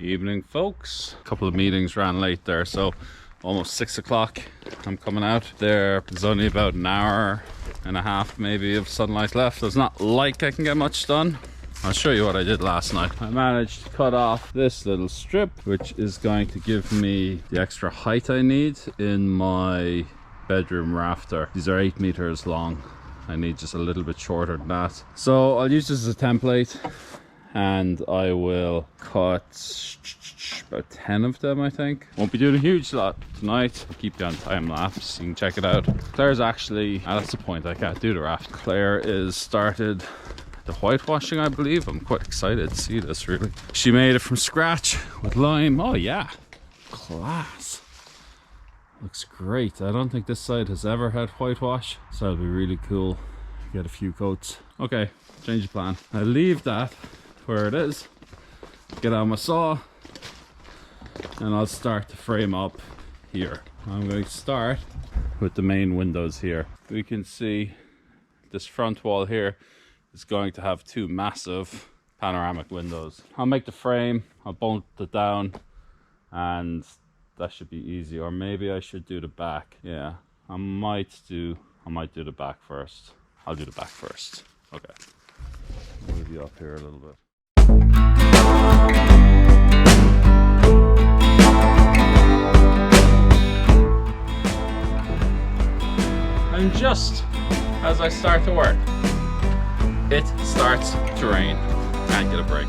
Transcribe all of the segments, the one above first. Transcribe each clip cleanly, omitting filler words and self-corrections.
Evening, folks. A couple of meetings ran late there, so almost 6 o'clock. I'm coming out. There's only about an hour and a half maybe of sunlight left. It's not like I can get much done. I'll show you what I did last night. I managed to cut off this little strip, which is going to give me the extra height I need in my bedroom rafter. These are 8 meters long. I need just a little bit shorter than that. So I'll use this as a template, and I will cut about 10 of them, I think. Won't be doing a huge lot tonight. I'll keep you on time lapse, you can check it out. Claire's actually, that's the point, I can't do the raft. Claire is started the whitewashing, I believe. I'm quite excited to see this, really. She made it from scratch with lime. Oh yeah, class. Looks great. I don't think this side has ever had whitewash, so it'll be really cool. Get a few coats. Okay, change of plan. I leave that where it is, get out my saw, and I'll start to frame up here. I'm going to start with the main windows here. We can see this front wall here is going to have 2 massive panoramic windows. I'll make the frame, I'll bolt it down, and that should be easy. Or maybe I should do the back. Yeah, I might do the back first. I'll do the back first. Okay, I'll move you up here a little bit. And just as I start to work, it starts to rain. Can't get a break.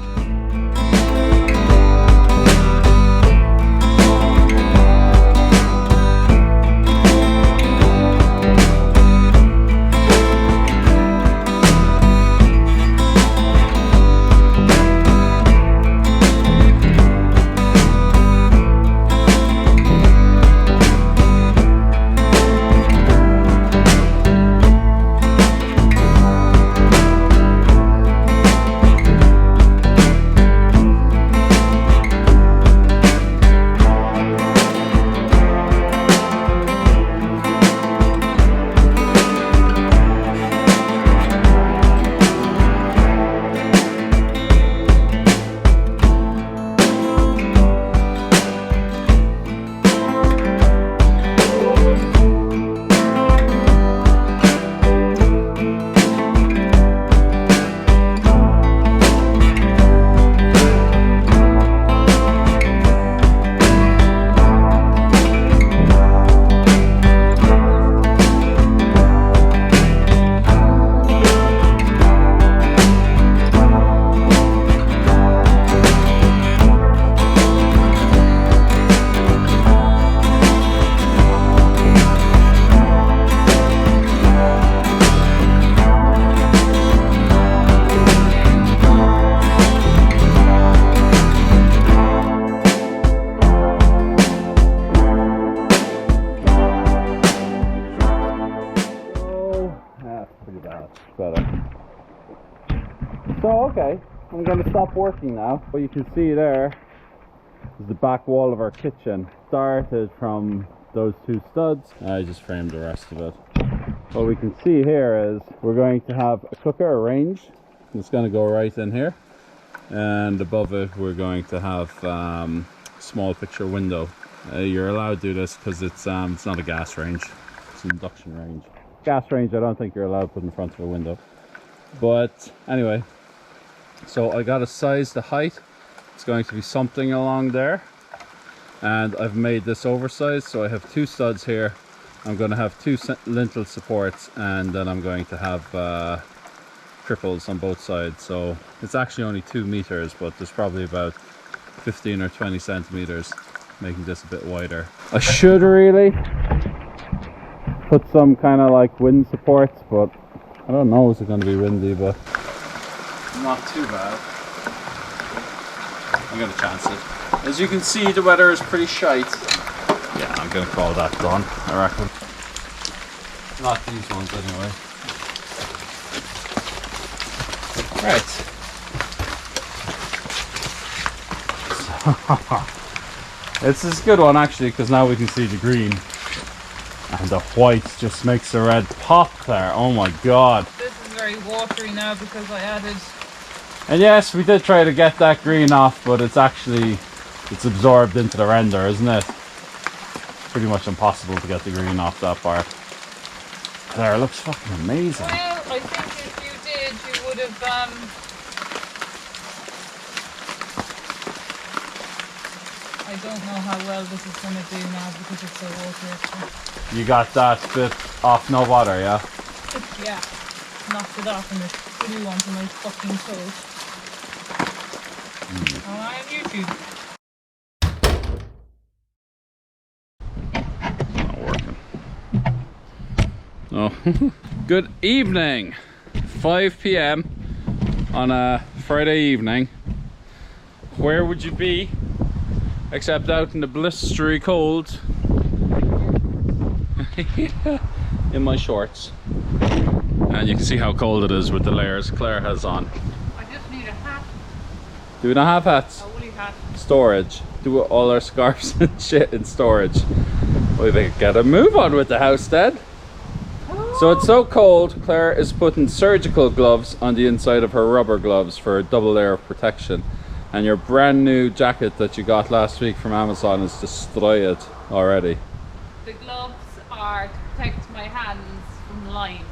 So okay, I'm going to stop working now. What you can see there is the back wall of our kitchen. Started from those 2 studs. I just framed the rest of it. What we can see here is we're going to have a cooker, a range. It's going to go right in here. And above it we're going to have small picture window. You're allowed to do this because it's not a gas range. It's an induction range. Gas range I don't think you're allowed to put in front of a window. But anyway, so I got to size the height. It's going to be something along there, and I've made this oversized, so I have 2 studs here. I'm going to have 2 lintel supports, and then I'm going to have triples on both sides. So it's actually only 2 meters, but there's probably about 15 or 20 centimeters, making this a bit wider. I should really put some kind of like wind supports, but I don't know, is it going to be windy, but not too bad. I'm going to chance it. As you can see, the weather is pretty shite. Yeah, I'm going to call that done, I reckon. Not these ones anyway. Right. This is a good one actually, because now we can see the green. And the white just makes the red pop there. Oh my god. This is very watery now because I added... And yes, we did try to get that green off, but it's actually it's absorbed into the render, isn't it? Pretty much impossible to get the green off that part. There, it looks fucking amazing. Well, I think if you did, you would have I don't know how well this is going to do now because it's so watery. You got that bit off no bother, yeah? Yeah, knocked it off and it's glue onto my fucking toes. Oh, I am YouTube. Not working. Oh, good evening. 5 p.m. on a Friday evening. Where would you be except out in the blistery cold? In my shorts. And you can see how cold it is with the layers Claire has on. I just need a hat. Do we not have hats? A woolly hat. Storage. Do all our scarves and shit in storage. We better get a move on with the house then. So it's so cold, Claire is putting surgical gloves on the inside of her rubber gloves for a double layer of protection. And your brand new jacket that you got last week from Amazon is destroyed already. The gloves are to protect my hands from lime,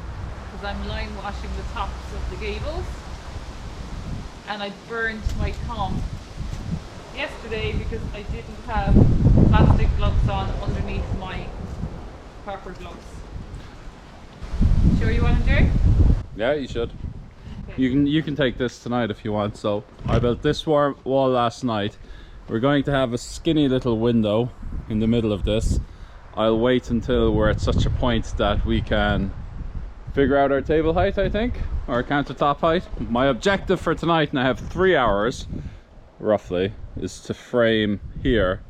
because I'm lime washing the tops of the gables. And I burnt my thumb yesterday because I didn't have plastic gloves on underneath my proper gloves. Show you what I'm doing? Yeah, you should. Okay. You can take this tonight if you want. So I built this wall last night. We're going to have a skinny little window in the middle of this. I'll wait until we're at such a point that we can figure out our table height, I think, or our countertop height. My objective for tonight, and I have 3 hours roughly, is to frame here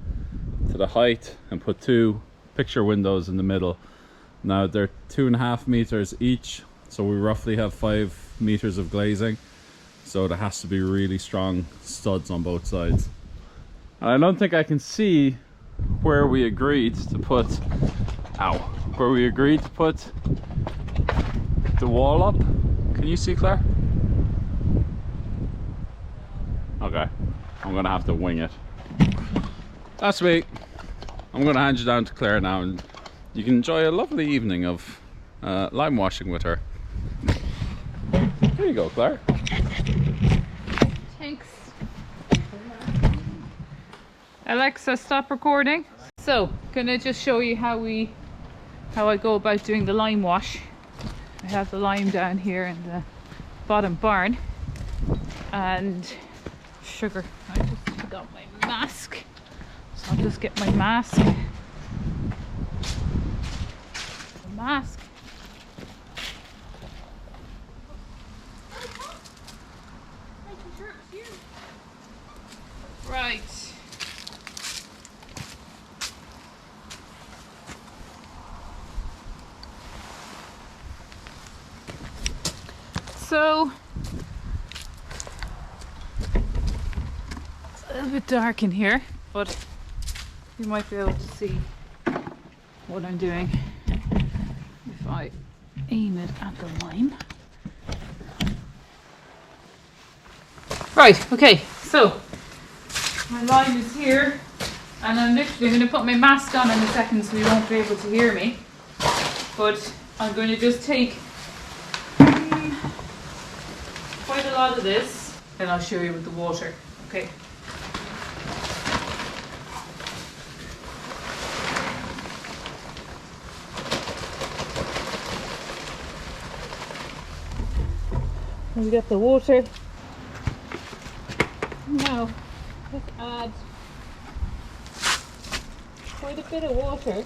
to the height and put 2 picture windows in the middle. Now they're 2.5 meters each, so we roughly have 5 meters of glazing, so there has to be really strong studs on both sides. And I don't think I can see where we agreed to put the wall up. Can you see, Claire? Okay, I'm gonna have to wing it. That's me. I'm gonna hand you down to Claire now, and you can enjoy a lovely evening of lime washing with her. There you go, Claire. Thanks. Alexa, stop recording. So, gonna just show you how I go about doing the lime wash. I have the lime down here in the bottom barn, and sugar. I just forgot my mask, so I'll just get my mask. Mask. Right. So it's a little bit dark in here, but you might be able to see what I'm doing if I aim it at the lime. Right, okay, so my lime is here, and I'm literally going to put my mask on in a second so you won't be able to hear me, but I'm going to just take quite a lot of this, and I'll show you with the water. Okay. We got the water. Now let's add quite a bit of water,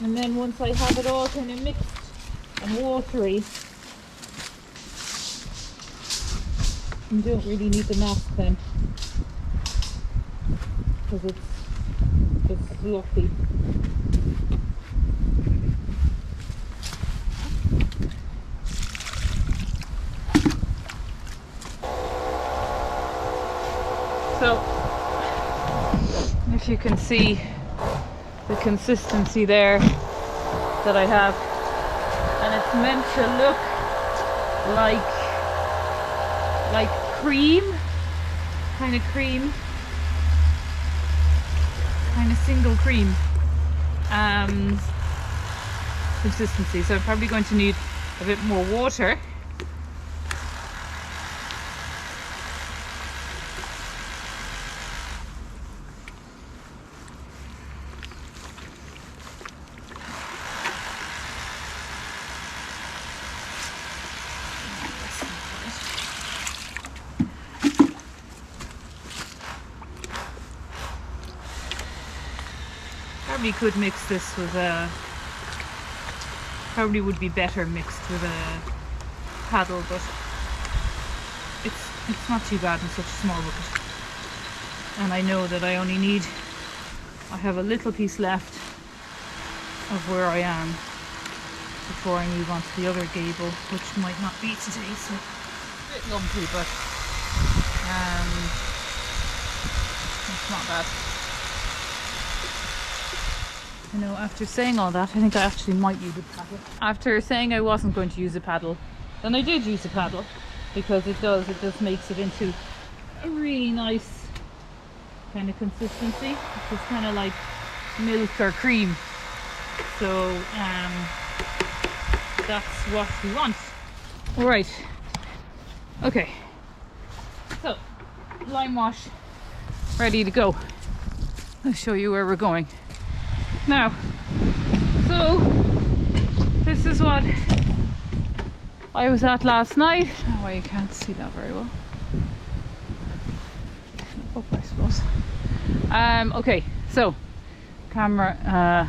and then once I have it all kind of mixed and watery, you don't really need the mask then, because it's sloppy. So, if you can see the consistency there that I have, and it's meant to look like cream, kind of cream. kind of single cream consistency, so I'm probably going to need a bit more water. Probably could mix this with a, probably would be better mixed with a paddle, but it's not too bad in such a small bucket. And I know that I only need, I have a little piece left of where I am before I move on to the other gable, which might not be today, so a bit lumpy, but it's not bad. You know, after saying all that, I think I actually might use a paddle. After saying I wasn't going to use a paddle, then I did use a paddle, because it just makes it into a really nice kind of consistency. It's kind of like milk or cream. So that's what we want. Alright. Okay. So, lime wash ready to go. I'll show you where we're going. Now, so this is what I was at last night. Oh, well, you can't see that very well. Up, I suppose. Okay, so cameraman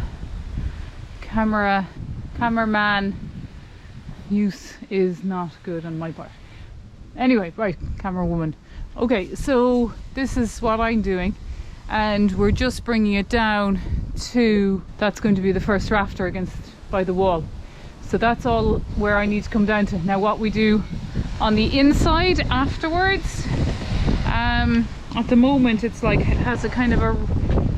use is not good on my part. Anyway, right, camera woman. Okay, so this is what I'm doing, and we're just bringing it down to, that's going to be the first rafter by the wall. So that's all where I need to come down to. Now what we do on the inside afterwards, at the moment it's like, it has a kind of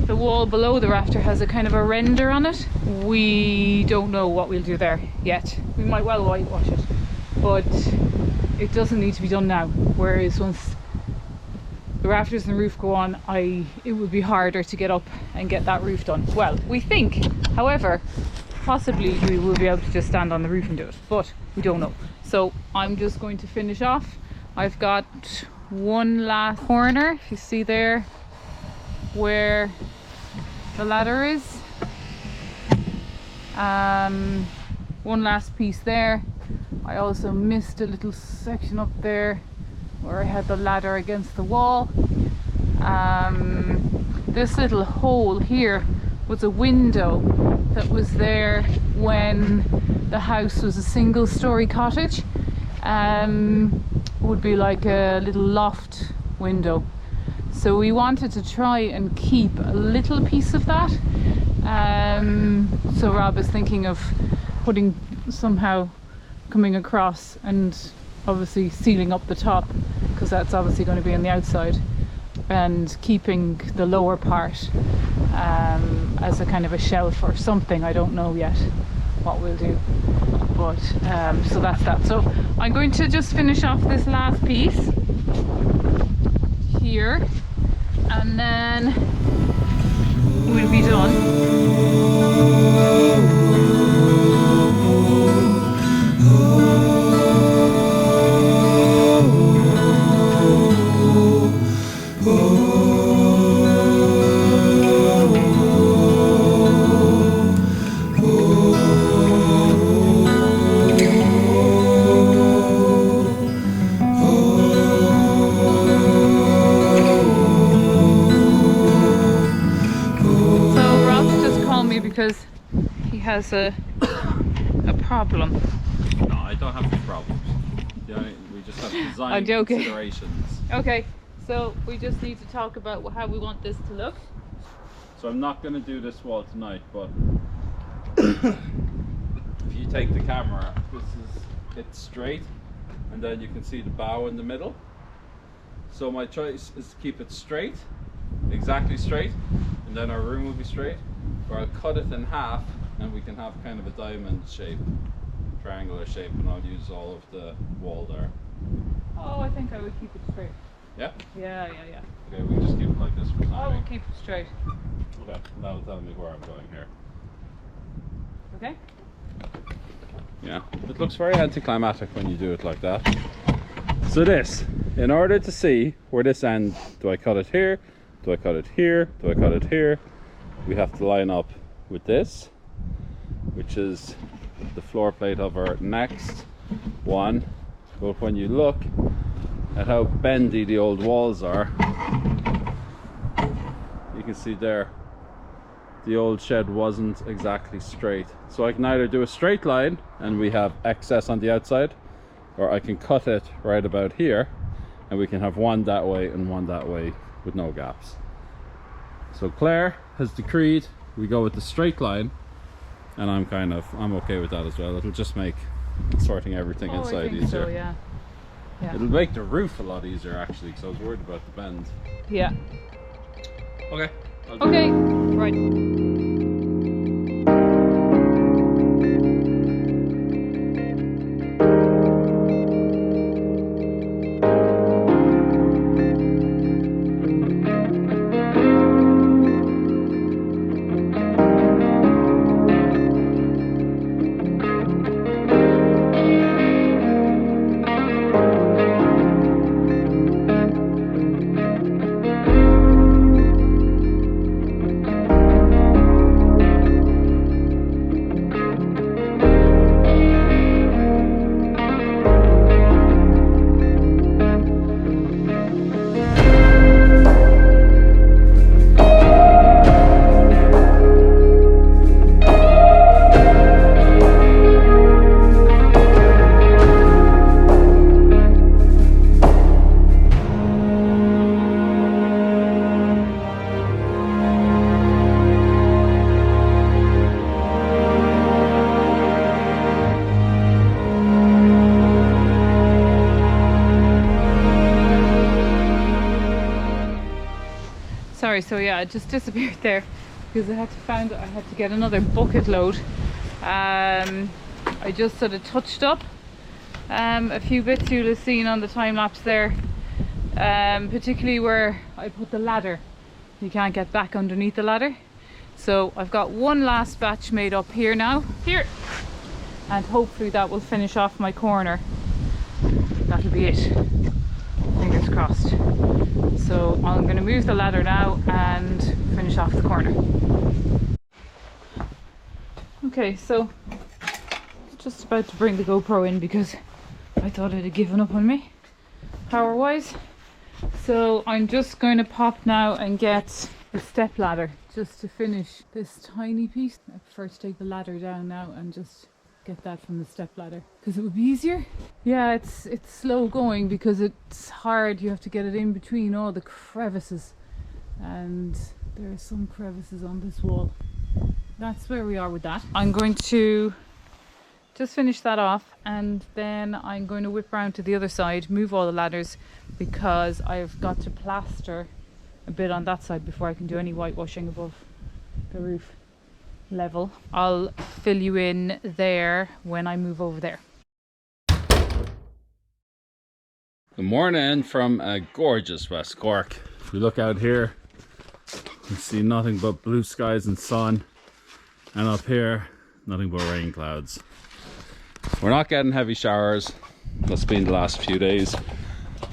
the wall below the rafter has a kind of a render on it. We don't know what we'll do there yet. We might well whitewash it, but it doesn't need to be done now. Whereas once the rafters and the roof go on, it would be harder to get up and get that roof done. Well, we think, however, possibly we will be able to just stand on the roof and do it, but we don't know. So I'm just going to finish off. I've got one last corner, if you see there where the ladder is. One last piece there. I also missed a little section up there where I had the ladder against the wall. This little hole here was a window that was there when the house was a single-story cottage. Would be like a little loft window. So we wanted to try and keep a little piece of that. So Rob is thinking of somehow coming across and obviously sealing up the top, because that's obviously going to be on the outside, and keeping the lower part as a kind of a shelf or something. I don't know yet what we'll do, but so that's that. So I'm going to just finish off this last piece here, and then we'll be done. Because he has a problem. No, I don't have any problems. We just have design considerations. Okay, so we just need to talk about how we want this to look. So I'm not going to do this wall tonight, but if you take the camera, it's straight, and then you can see the bow in the middle. So my choice is to keep it straight, exactly straight, and then our room will be straight. Or I'll cut it in half and we can have kind of a diamond shape, triangular shape, and I'll use all of the wall there. Oh, I think I would keep it straight. Yeah? Yeah. Okay, we just keep it like this for now. I will keep it straight. Okay, now tell me where I'm going here. Okay. Yeah, it looks very anticlimactic when you do it like that. So this, in order to see where this end, do I cut it here? Do I cut it here? Do I cut it here? We have to line up with this, which is the floor plate of our next one. But when you look at how bendy the old walls are, you can see there the old shed wasn't exactly straight. So I can either do a straight line and we have excess on the outside, or I can cut it right about here and we can have one that way and one that way with no gaps. So Claire has decreed we go with the straight line, and I'm okay with that as well. It'll just make sorting everything inside easier. So, yeah. It'll make the roof a lot easier actually, because I was worried about the bend. Yeah. Okay. Okay, right. Sorry, so yeah, it just disappeared there because I had to get another bucket load. I just sort of touched up a few bits you'll have seen on the time lapse there, particularly where I put the ladder. You can't get back underneath the ladder, so I've got one last batch made up here now, and hopefully that will finish off my corner. That'll be it, fingers crossed. So I'm going to move the ladder now and finish off the corner. Okay, so just about to bring the GoPro in because I thought it had given up on me power wise. So I'm just going to pop now and get the step ladder just to finish this tiny piece. I prefer to take the ladder down now and just get that from the step ladder because it would be easier. Yeah, it's slow going because it's hard. You have to get it in between all the crevices, and there are some crevices on this wall. That's where we are with that. I'm going to just finish that off, and then I'm going to whip around to the other side, move all the ladders, because I've got to plaster a bit on that side before I can do any whitewashing above the roof level. I'll fill you in there when I move over there. Good morning from a gorgeous West Cork. If we look out here, you see nothing but blue skies and sun, and up here nothing but rain clouds. We're not getting heavy showers. That's been the last few days.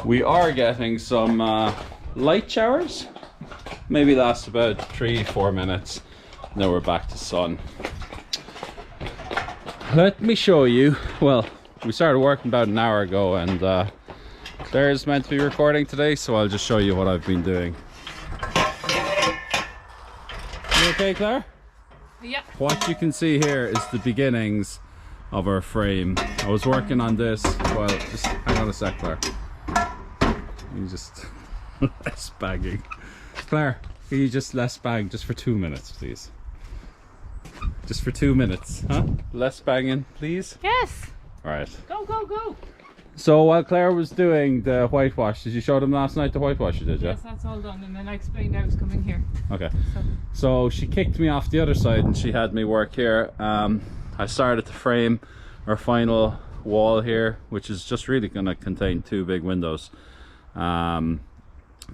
We are getting some light showers, maybe last about 3-4 minutes. Now we're back to sun. Let me show you. Well, we started working about an hour ago, and Claire's meant to be recording today, so I'll just show you what I've been doing. You okay, Claire? Yeah. What you can see here is the beginnings of our frame. I was working on this. Well, just hang on a sec, Claire. You just less bagging. Claire, can you just less bang just for 2 minutes, please? Just for 2 minutes, huh? Less banging, please. Yes. All right. Go, go, go. So while Claire was doing the whitewash, did you show them last night the whitewash you did, yeah? Yes, that's all done, and then I explained I was coming here. Okay. So she kicked me off the other side and she had me work here. I started to frame our final wall here, which is just really going to contain 2 big windows.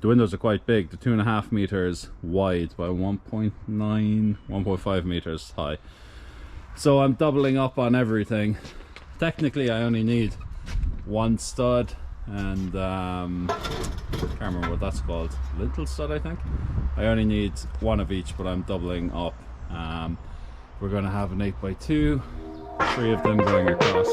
The windows are quite big. They're 2.5 meters wide by 1.5 meters high. So I'm doubling up on everything. Technically I only need one stud and can't remember what that's called, lintel stud I think. I only need one of each, but I'm doubling up. We're going to have an 8x2, 3 of them going across.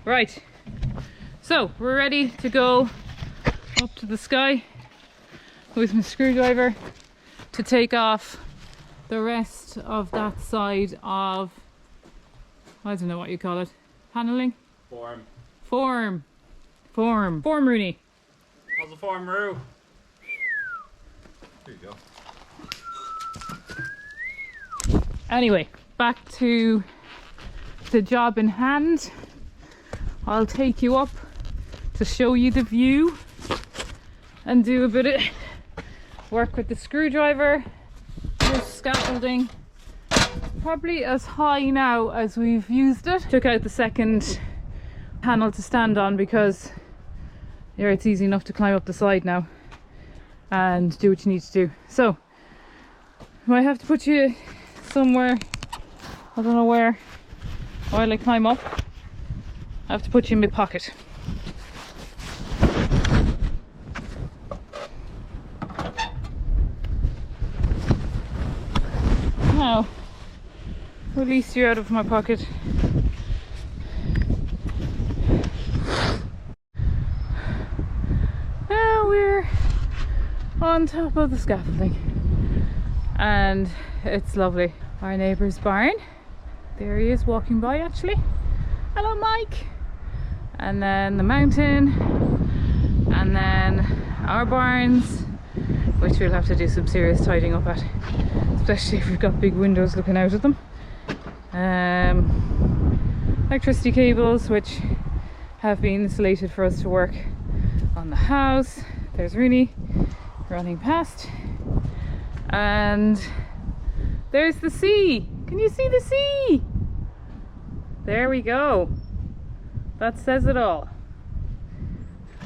Right, so we're ready to go up to the sky with my screwdriver to take off the rest of that side of, I don't know what you call it, paneling? Form, Rooney. How's the form, Roo? There you go. Anyway, back to the job in hand. I'll take you up to show you the view and do a bit of work with the screwdriver. There's scaffolding, probably as high now as we've used it. Took out the second panel to stand on because there it's easy enough to climb up the side now and do what you need to do. So I have to put you somewhere, I don't know where, while I climb up. I have to put you in my pocket. Now, release you out of my pocket. Now we're on top of the scaffolding and it's lovely. Our neighbour's barn, there he is walking by actually. Hello Mike! And then the mountain, and then our barns, which we'll have to do some serious tidying up at, especially if we've got big windows looking out at them. Electricity cables which have been insulated for us to work on the house. There's Rooney running past, and there's the sea. Can you see the sea? There we go. That says it all.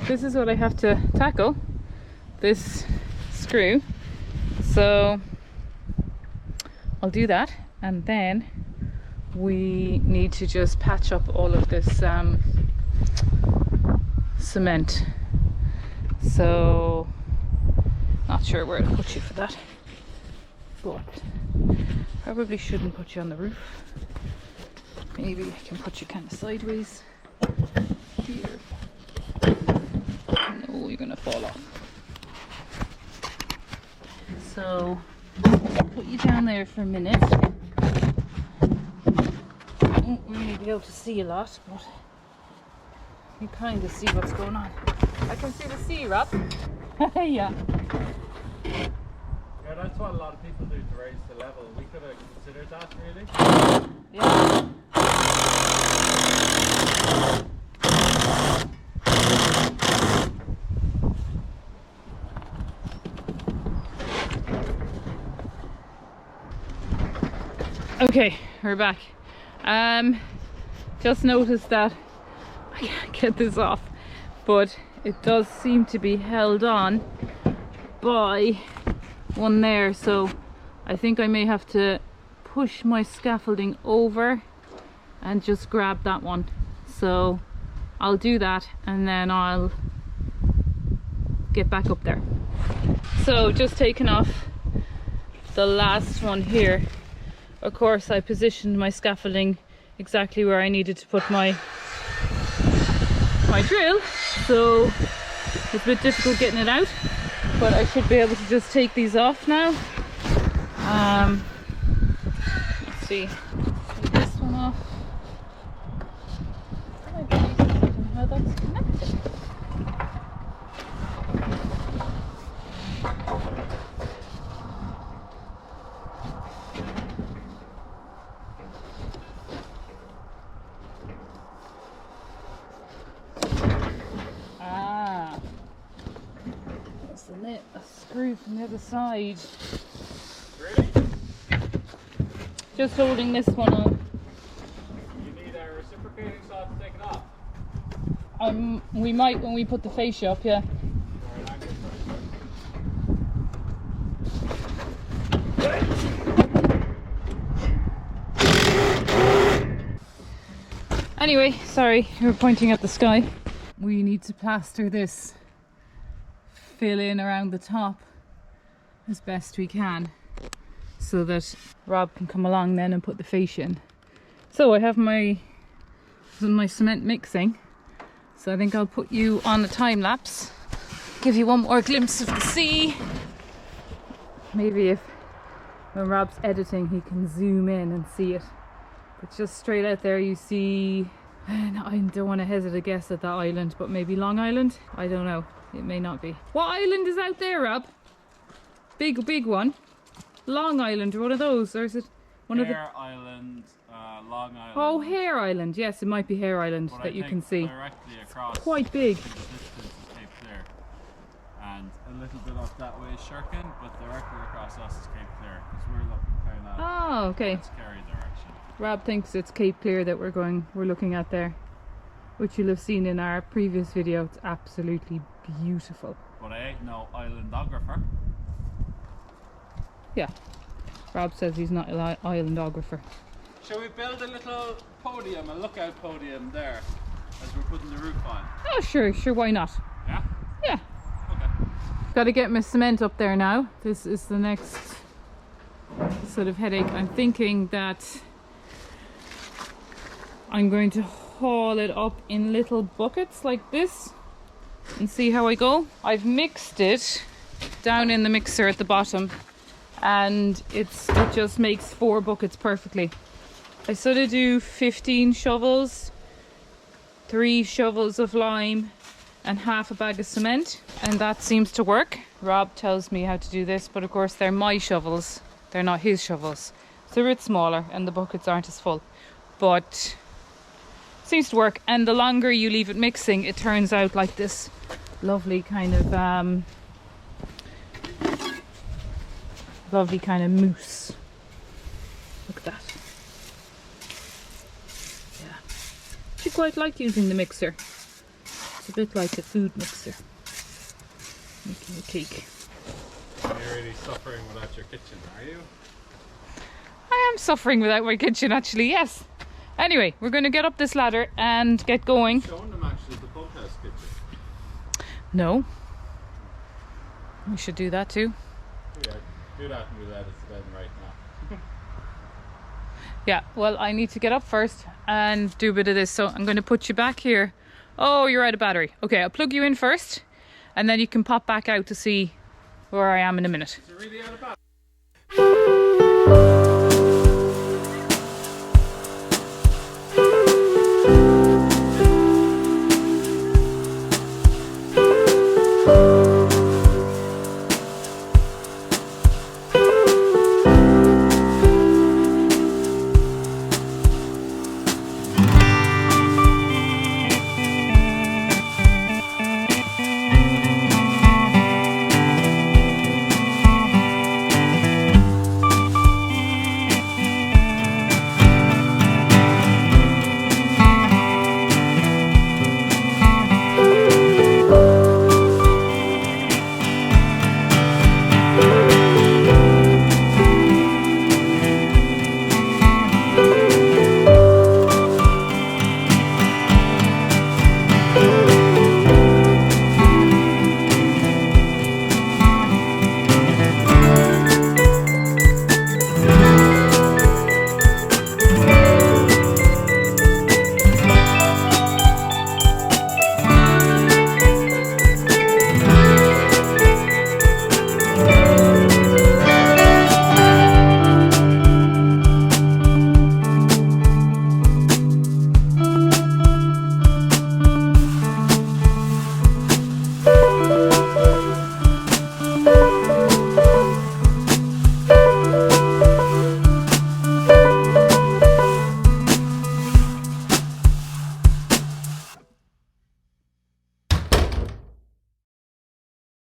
This is what I have to tackle, this screw. So I'll do that, and then we need to just patch up all of this cement. So not sure where to put you for that, but probably shouldn't put you on the roof. Maybe I can put you kind of sideways here. No, you're gonna fall off. So I'll put you down there for a minute. I won't really be able to see a lot, but you kind of see what's going on. I can see the sea, Rob. Yeah. Yeah, that's what a lot of people do to raise the level. We could have considered that, really. Yeah. Okay, we're back. Just noticed that I can't get this off, but it does seem to be held on by one there, so I think I may have to push my scaffolding over and just grab that one. So I'll do that and then I'll get back up there. So just taking off the last one here. Of course, I positioned my scaffolding exactly where I needed to put my drill, so it's a bit difficult getting it out, but I should be able to just take these off now. Let's see, take this one off. I don't know how that's connected. A screw from the other side. Really? Just holding this one on. You need a reciprocating saw to take it off. We might when we put the fascia up, yeah. Anyway, sorry, we were pointing at the sky. We need to plaster this, fill in around the top as best we can so that Rob can come along then and put the fascia in. So I have my cement mixing, so I think I'll put you on a time lapse, give you one more glimpse of the sea. Maybe if when Rob's editing he can zoom in and see it, but just straight out there you see, I don't want to hazard a guess at that island, but maybe Long Island, I don't know. It may not be. What island is out there, Rob? Big one. Long Island, or one of those, or is it one of the... Hare Island, Long Island. Oh, Hare Island. Yes, it might be Hare Island But that you can see. Directly across. It's quite big. The distance is Cape Clear, and a little bit up that way is Shirkin, but directly across us is Cape Clear, because we're looking kind of. Oh, okay. Kerry direction. Rob thinks it's Cape Clear that we're looking at there, which you'll have seen in our previous video. It's absolutely beautiful. But I ain't no islandographer. Yeah, Rob says he's not an islandographer. Shall we build a little podium, a lookout podium there, as we're putting the roof on? Oh, sure, why not? Yeah? Yeah. Okay. Got to get my cement up there now. This is the next sort of headache. I'm thinking that I'm going to haul it up in little buckets like this and see how I go. I've mixed it down in the mixer at the bottom, and it just makes 4 buckets perfectly. I sort of do 15 shovels, 3 shovels of lime and half a bag of cement, and that seems to work. Rob tells me how to do this, but of course they're my shovels, they're not his shovels, so they're a bit smaller and the buckets aren't as full, but seems to work. And the longer you leave it mixing, it turns out like this lovely kind of mousse. Look at that. Yeah, she quite like using the mixer. It's a bit like a food mixer, making a cake. You're really suffering without your kitchen, are you? I am suffering without my kitchen, actually, yes. Anyway, we're going to get up this ladder and get going. Showing them actually the bunkhouse kitchen. No. We should do that too. Yeah, do that and we'll edit it in right now. Yeah, well, I need to get up first and do a bit of this, so I'm going to put you back here. Oh, you're out of battery. Okay, I'll plug you in first, and then you can pop back out to see where I am in a minute. Is it really out of battery?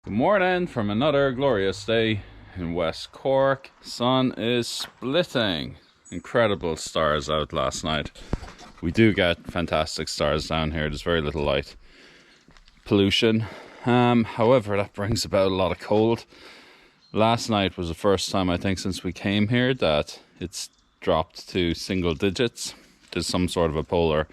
Good morning from another glorious day in West Cork. Sun is splitting. Incredible stars out last night. We do get fantastic stars down here. There's very little light pollution. However, that brings about a lot of cold. Last night was the first time, I think, since we came here that it's dropped to single digits. There's some sort of a polar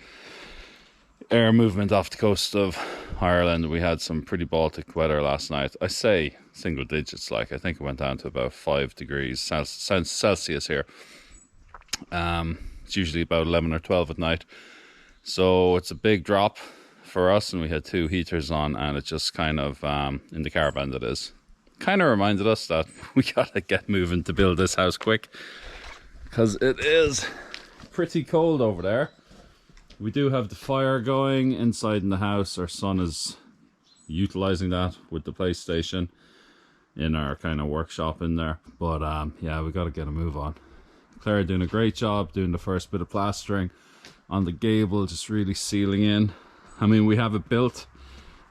air movement off the coast of Ireland. We had some pretty Baltic weather last night. I say single digits, like I think it went down to about 5 degrees Celsius here. It's usually about 11 or 12 at night, so it's a big drop for us, and we had 2 heaters on, and it just kind of in the caravan that is kind of reminded us that we gotta get moving to build this house quick, because it is pretty cold over there. We do have the fire going inside in the house. Our son is utilizing that with the PlayStation in our kind of workshop in there. But yeah, we got to get a move on. Claire doing a great job doing the first bit of plastering on the gable, just really sealing in. I mean, we have it built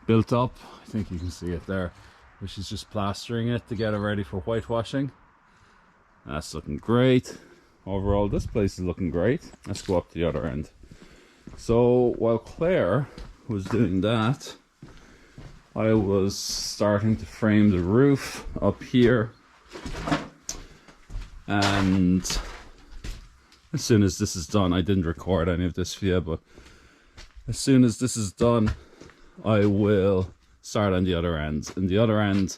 up. I think you can see it there. But she's just plastering it to get it ready for whitewashing. That's looking great. Overall, this place is looking great. Let's go up to the other end. So while Claire was doing that, I was starting to frame the roof up here, and as soon as this is done, I didn't record any of this for you, but as soon as this is done, I will start on the other end. In the other end,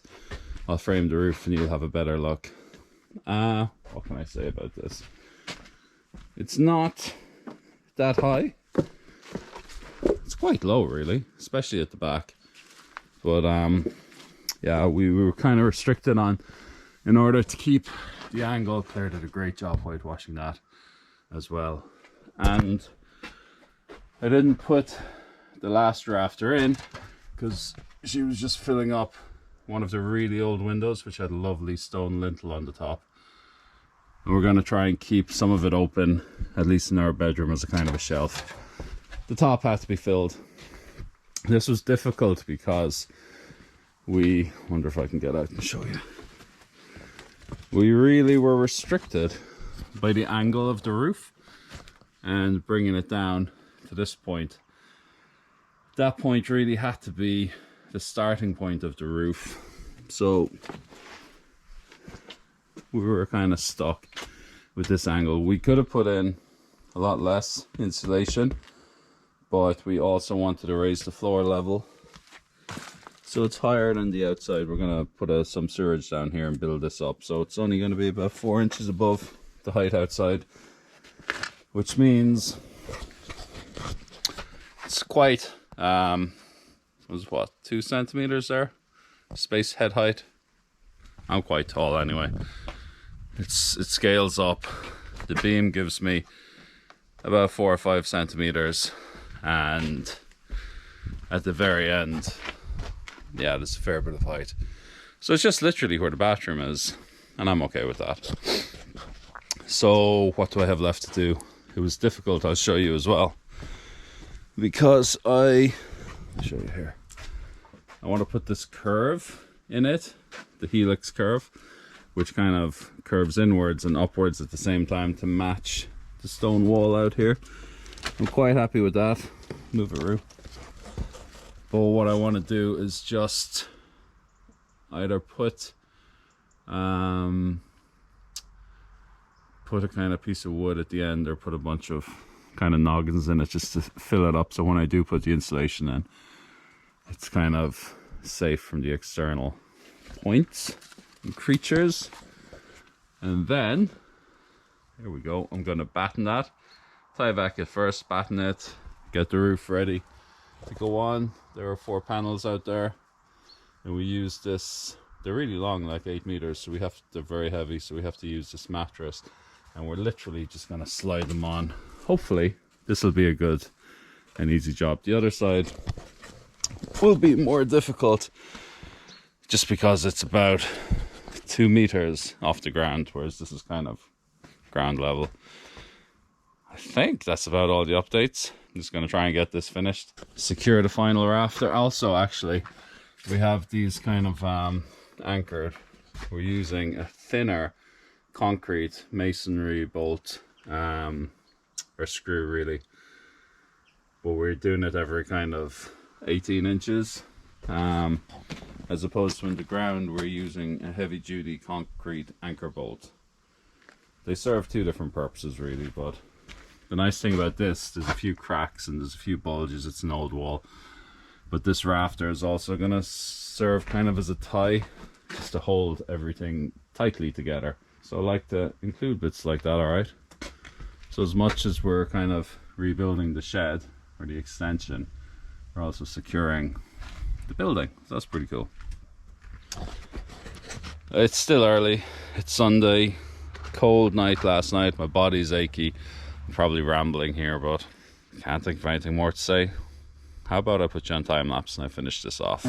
I'll frame the roof and you'll have a better look. What can I say about this? It's not that high. It's quite low, really, especially at the back. But yeah, we were kind of restricted on, in order to keep the angle. Claire did a great job whitewashing that as well. And I didn't put the last rafter in because she was just filling up one of the really old windows, which had a lovely stone lintel on the top. And we're going to try and keep some of it open, at least in our bedroom, as a kind of a shelf. The top had to be filled. This was difficult because we, wonder if I can get out and show you. We really were restricted by the angle of the roof and bringing it down to this point. That point really had to be the starting point of the roof. So we were kind of stuck with this angle. We could have put in a lot less insulation, but we also wanted to raise the floor level so it's higher than the outside. We're going to put some sewage down here and build this up, so it's only going to be about 4 inches above the height outside, which means it's quite was what, 2 centimeters there, space head height. I'm quite tall anyway. It scales up. The beam gives me about 4 or 5 centimeters, and at the very end, yeah, there's a fair bit of height. So it's just literally where the bathroom is, and I'm okay with that. So what do I have left to do? It was difficult, I'll show you as well, because I'll show you here. I want to put this curve in it, the helix curve, which kind of curves inwards and upwards at the same time to match the stone wall out here. I'm quite happy with that. Move it, Roo. But what I want to do is just either put a kind of piece of wood at the end, or put a bunch of kind of noggins in it just to fill it up, so when I do put the insulation in, it's kind of safe from the external points and creatures. And then here we go, I'm going to batten that, tie back it first, batten it, get the roof ready to go on. There are 4 panels out there, and we use this, they're really long, like 8 meters, so they're very heavy, so we have to use this mattress, and we're literally just going to slide them on. Hopefully this will be a good and easy job. The other side will be more difficult, just because it's about 2 meters off the ground, whereas this is kind of ground level. I think that's about all the updates. I'm just going to try and get this finished, secure the final rafter. Also, actually, we have these kind of anchored. We're using a thinner concrete masonry bolt or screw really, but we're doing it every kind of 18 inches as opposed to in the ground we're using a heavy duty concrete anchor bolt. They serve two different purposes really, but the nice thing about this, there's a few cracks and there's a few bulges. It's an old wall, but this rafter is also going to serve kind of as a tie, just to hold everything tightly together. So I like to include bits like that, alright? So as much as we're kind of rebuilding the shed or the extension, we're also securing the building. So that's pretty cool. It's still early. It's Sunday. Cold night last night. My body's achy. I'm probably rambling here, but can't think of anything more to say. How about I put you on time lapse and I finish this off?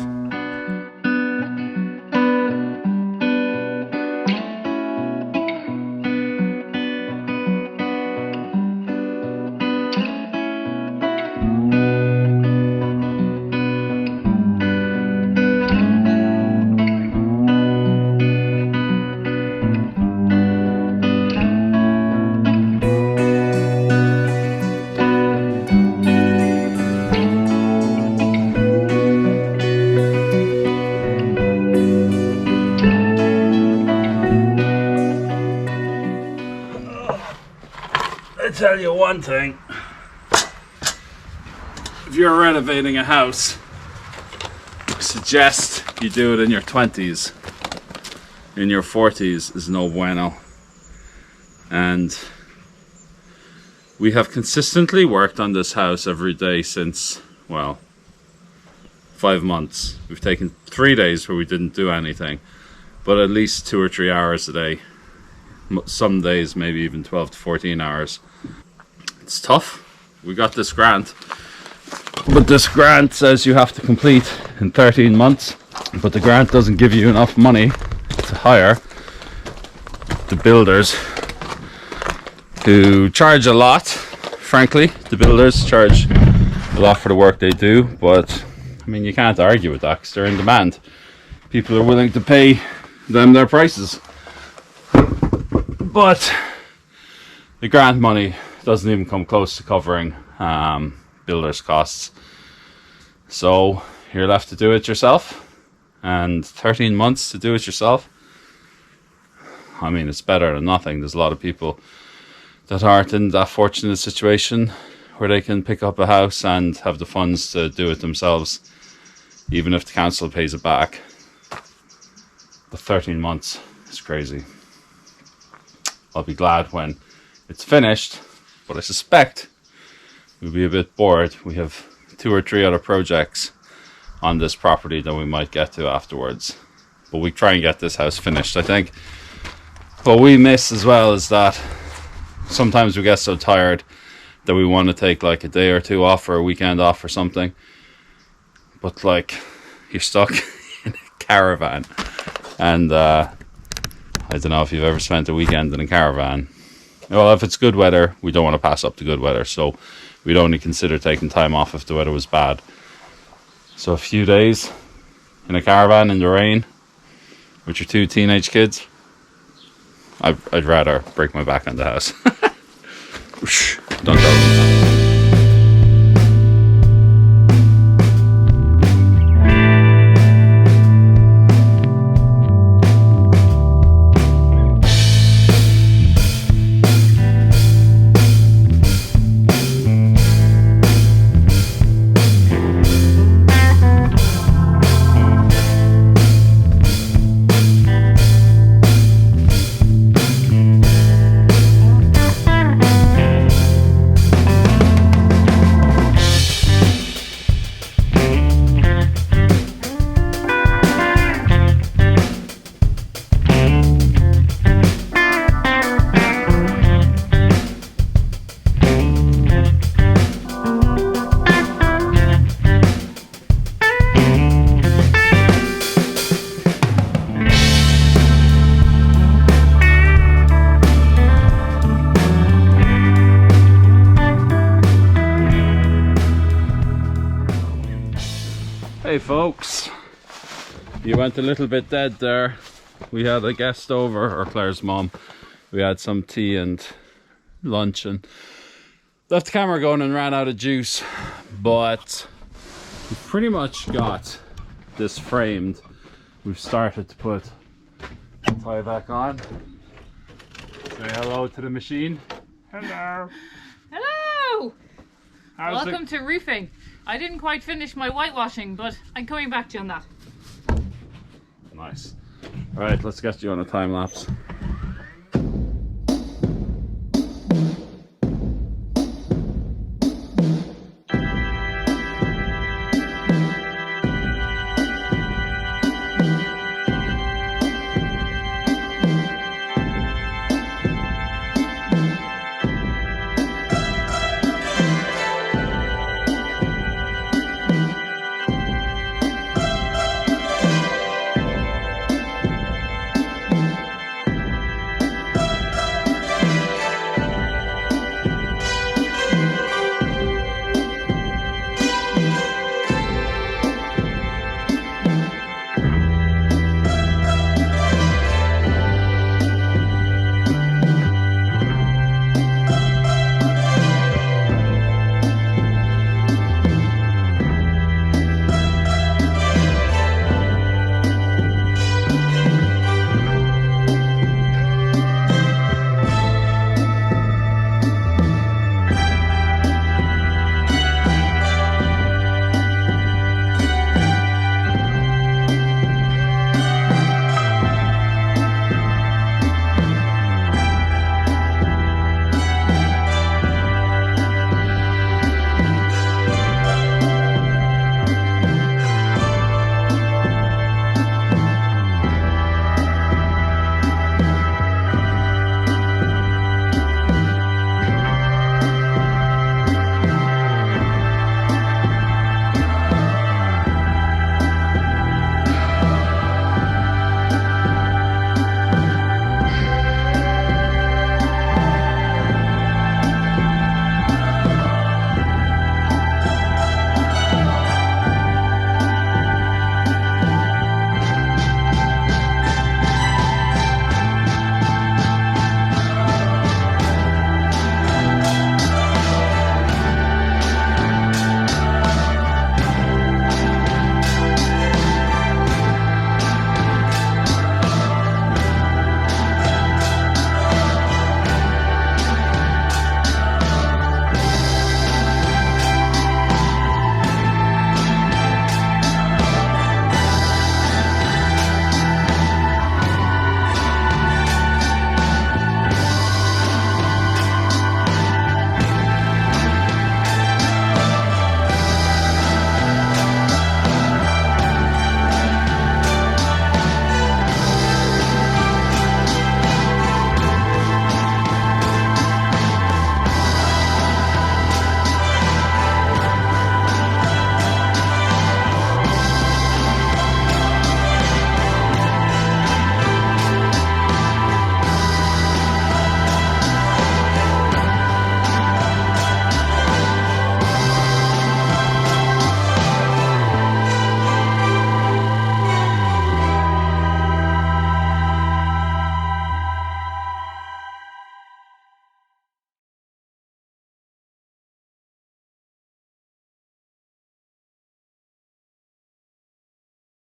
Tell you one thing, if you're renovating a house, I suggest you do it in your 20s. In your 40s is no bueno. And we have consistently worked on this house every day since, well, 5 months. We've taken 3 days where we didn't do anything, but at least 2 or 3 hours a day. Some days maybe even 12 to 14 hours. It's tough. We got this grant, but this grant says you have to complete in 13 months, but the grant doesn't give you enough money to hire the builders who charge a lot. Frankly, the builders charge a lot for the work they do, but I mean, you can't argue with that because they're in demand. People are willing to pay them their prices. But the grant money doesn't even come close to covering builders' costs. So you're left to do it yourself, and 13 months to do it yourself. I mean, it's better than nothing. There's a lot of people that aren't in that fortunate situation where they can pick up a house and have the funds to do it themselves, even if the council pays it back. But 13 months is crazy. I'll be glad when it's finished, but I suspect we'll be a bit bored. We have 2 or 3 other projects on this property that we might get to afterwards, but we try and get this house finished. I think what we miss as well is that sometimes we get so tired that we want to take like a day or two off or a weekend off or something, but like you're stuck in a caravan, and I don't know if you've ever spent a weekend in a caravan. Well, if it's good weather, we don't want to pass up the good weather, so we'd only consider taking time off if the weather was bad. So a few days in a caravan in the rain with your 2 teenage kids, I'd rather break my back on the house. Don't tell them that. Hey folks, You went a little bit dead there. We had a guest over, or Claire's mom. We had some tea and lunch and left the camera going and ran out of juice. But we've pretty much got this framed. We've started to put the tie back on. Say hello to the machine. Hello. Hello! How's Welcome to roofing. I didn't quite finish my whitewashing, but I'm coming back to you on that. Nice. Alright, let's get you on a time lapse.